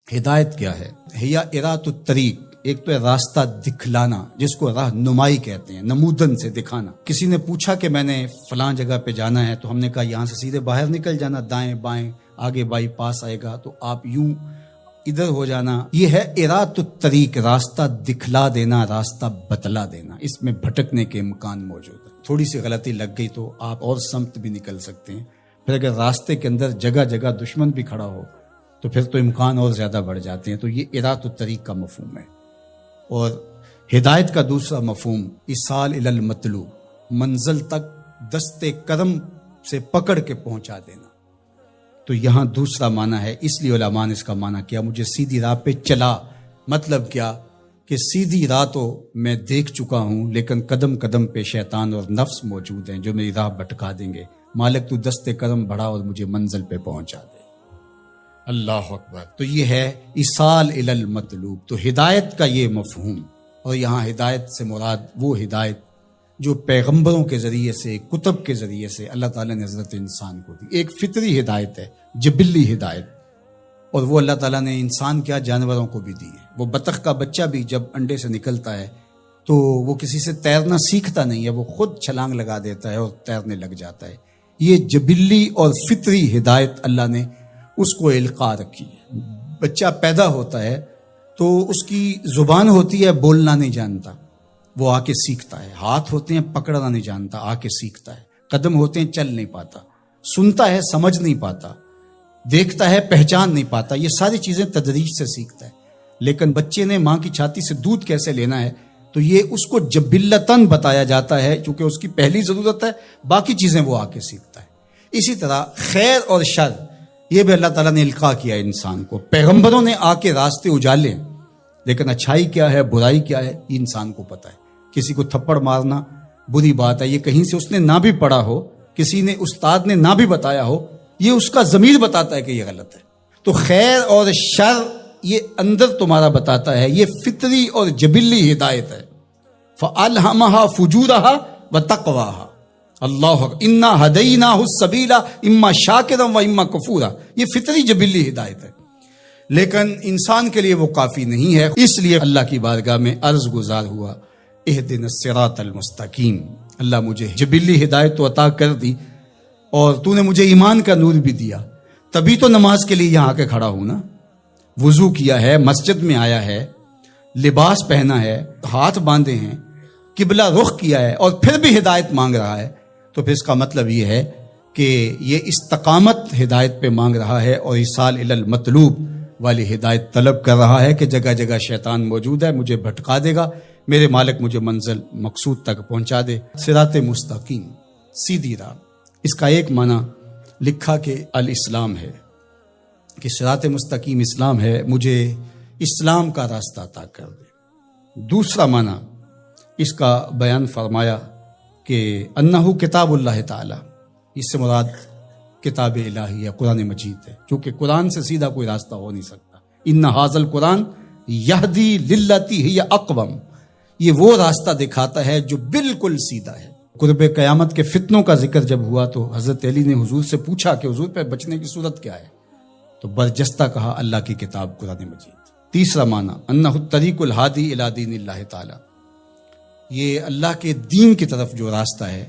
ہدایت کیا ہے؟ ہیا اراۃ الطریق، ایک تو ہے راستہ دکھلانا، جس کو راہ نمائی کہتے ہیں، نمودن سے دکھانا۔ کسی نے پوچھا کہ میں نے فلاں جگہ پہ جانا ہے، تو ہم نے کہا یہاں سے سیدھے باہر نکل جانا، دائیں بائیں آگے بائی پاس آئے گا، تو آپ یوں ادھر ہو جانا۔ یہ ہے اراۃ الطریق، راستہ دکھلا دینا، راستہ بتلا دینا۔ اس میں بھٹکنے کے امکان موجود ہے، تھوڑی سی غلطی لگ گئی تو آپ اور سمت بھی نکل سکتے ہیں۔ پھر اگر راستے کے اندر جگہ جگہ دشمن بھی کھڑا ہو تو پھر تو امکان اور زیادہ بڑھ جاتے ہیں۔ تو یہ اراۃ الطریق کا مفہوم ہے۔ اور ہدایت کا دوسرا مفہوم ایصال الی المطلوب، منزل تک دستے کرم سے پکڑ کے پہنچا دینا۔ تو یہاں دوسرا معنی ہے، اس لیے علماء نے اس کا معنی کیا مجھے سیدھی راہ پہ چلا۔ مطلب کیا کہ سیدھی راہ تو میں دیکھ چکا ہوں، لیکن قدم قدم پہ شیطان اور نفس موجود ہیں جو میری راہ بھٹکا دیں گے۔ مالک تو دستے کرم بڑھا اور مجھے منزل پہ پہنچا دے۔ اللہ اکبر۔ تو یہ ہے ایصال الی المطلوب۔ تو ہدایت کا یہ مفہوم، اور یہاں ہدایت سے مراد وہ ہدایت جو پیغمبروں کے ذریعے سے، کتب کے ذریعے سے اللہ تعالیٰ نے حضرت انسان کو دی۔ ایک فطری ہدایت ہے، جبلی ہدایت، اور وہ اللہ تعالیٰ نے انسان کیا جانوروں کو بھی دی ہے۔ وہ بطخ کا بچہ بھی جب انڈے سے نکلتا ہے تو وہ کسی سے تیرنا سیکھتا نہیں ہے، وہ خود چھلانگ لگا دیتا ہے اور تیرنے لگ جاتا ہے۔ یہ جبلی اور فطری ہدایت اللہ نے اس کو القاء رکھی ہے۔ بچہ پیدا ہوتا ہے تو اس کی زبان ہوتی ہے، بولنا نہیں جانتا، وہ آ کے سیکھتا ہے۔ ہاتھ ہوتے ہیں، پکڑنا نہیں جانتا، آ کے سیکھتا ہے۔ قدم ہوتے ہیں، چل نہیں پاتا۔ سنتا ہے، سمجھ نہیں پاتا۔ دیکھتا ہے، پہچان نہیں پاتا۔ یہ ساری چیزیں تدریج سے سیکھتا ہے۔ لیکن بچے نے ماں کی چھاتی سے دودھ کیسے لینا ہے تو یہ اس کو جبلتاً بتایا جاتا ہے، چونکہ اس کی پہلی ضرورت ہے، باقی چیزیں وہ آ کے سیکھتا ہے۔ اسی طرح خیر اور شر، یہ بھی اللہ تعالیٰ نے القاء کیا انسان کو۔ پیغمبروں نے آ کے راستے اجالے، لیکن اچھائی کیا ہے، برائی کیا ہے، یہ انسان کو پتہ ہے۔ کسی کو تھپڑ مارنا بری بات ہے، یہ کہیں سے اس نے نہ بھی پڑھا ہو، کسی نے استاد نے نہ بھی بتایا ہو، یہ اس کا ضمیر بتاتا ہے کہ یہ غلط ہے۔ تو خیر اور شر یہ اندر تمہارا بتاتا ہے، یہ فطری اور جبلی ہدایت ہے۔ فَأَلْهَمَهَا فُجُورَهَا وَتَقْوَاهَا، اللہ اِنَّا هَدَيْنَاهُ السَّبِيلَ إِمَّا شَاكِرًا وَإِمَّا كَفُورًا۔ یہ فطری جبلی ہدایت ہے، لیکن انسان کے لیے وہ کافی نہیں ہے۔ اس لیے اللہ کی بارگاہ میں عرض گزار ہوا، اهْدِنَا الصِّرَاطَ الْمُسْتَقِيمَ، اللہ مجھے جبلی ہدایت تو عطا کر دی، اور تو نے مجھے ایمان کا نور بھی دیا، تبھی تو نماز کے لیے یہاں آ کے کھڑا ہوں نا۔ وضو کیا ہے، مسجد میں آیا ہے، لباس پہنا ہے، ہاتھ باندھے ہیں، قبلہ رخ کیا ہے، اور پھر بھی ہدایت مانگ رہا ہے، تو پھر اس کا مطلب یہ ہے کہ یہ استقامت ہدایت پہ مانگ رہا ہے، اور ایصال الی المطلوب والی ہدایت طلب کر رہا ہے کہ جگہ جگہ شیطان موجود ہے، مجھے بھٹکا دے گا، میرے مالک مجھے منزل مقصود تک پہنچا دے۔ صراط مستقیم، سیدھی راہ۔ اس کا ایک معنی لکھا کہ الاسلام ہے، کہ صراط مستقیم اسلام ہے، مجھے اسلام کا راستہ عطا کر دے۔ دوسرا معنی اس کا بیان فرمایا کہ انہو کتاب اللہ تعالی، اس سے مراد کتاب الہی یا قرآن مجید ہے، کیونکہ قرآن سے سیدھا کوئی راستہ ہو نہیں سکتا۔ ان ھذا القرآن یہدی للتی ہی اقوم، یہ وہ راستہ دکھاتا ہے جو بالکل سیدھا ہے۔ قرب قیامت کے فتنوں کا ذکر جب ہوا تو حضرت علی نے حضور سے پوچھا کہ حضور پہ بچنے کی صورت کیا ہے، تو برجستہ کہا اللہ کی کتاب قرآن مجید۔ تیسرا معنی انہ الطریق الہادی الی دین اللہ تعالی، یہ اللہ کے دین کی طرف جو راستہ ہے،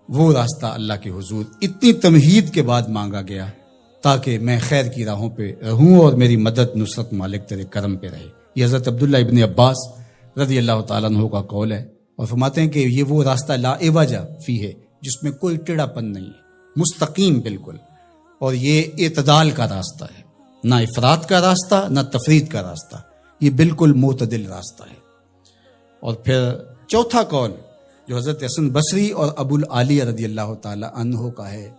وہ راستہ اللہ کے حضور اتنی تمہید کے بعد مانگا گیا تاکہ میں خیر کی راہوں پہ رہوں اور میری مدد نصرت مالک تیرے کرم پہ رہے۔ یہ حضرت عبداللہ ابن عباس رضی اللہ تعالیٰ عنہ کا قول ہے، اور فرماتے ہیں کہ یہ وہ راستہ لا عوج فیہ ہے، جس میں کوئی ٹیڑھا پن نہیں ہے، مستقیم بالکل، اور یہ اعتدال کا راستہ ہے، نہ افراط کا راستہ نہ تفرید کا راستہ، یہ بالکل معتدل راستہ ہے۔ اور پھر چوتھا قول جو حضرت حسن بصری اور ابو العالیہ رضی اللہ تعالی عنہ کا ہے،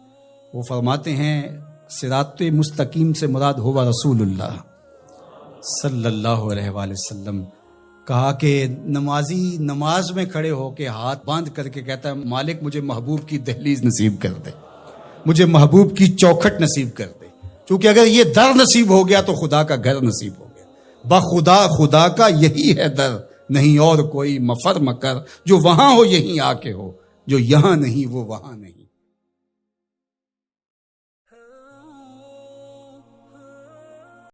وہ فرماتے ہیں صراط مستقیم سے مراد ہوا رسول اللہ صلی اللہ علیہ وآلہ وسلم۔ کہا کہ نمازی نماز میں کھڑے ہو کے ہاتھ باندھ کر کے کہتا ہے مالک مجھے محبوب کی دہلیز نصیب کر دے، مجھے محبوب کی چوکھٹ نصیب کر دے، کیونکہ اگر یہ در نصیب ہو گیا تو خدا کا گھر نصیب ہو گیا۔ بخدا خدا کا یہی ہے در، نہیں اور کوئی مفر مکر، جو وہاں ہو یہیں آ کے ہو، جو یہاں نہیں وہ وہاں نہیں۔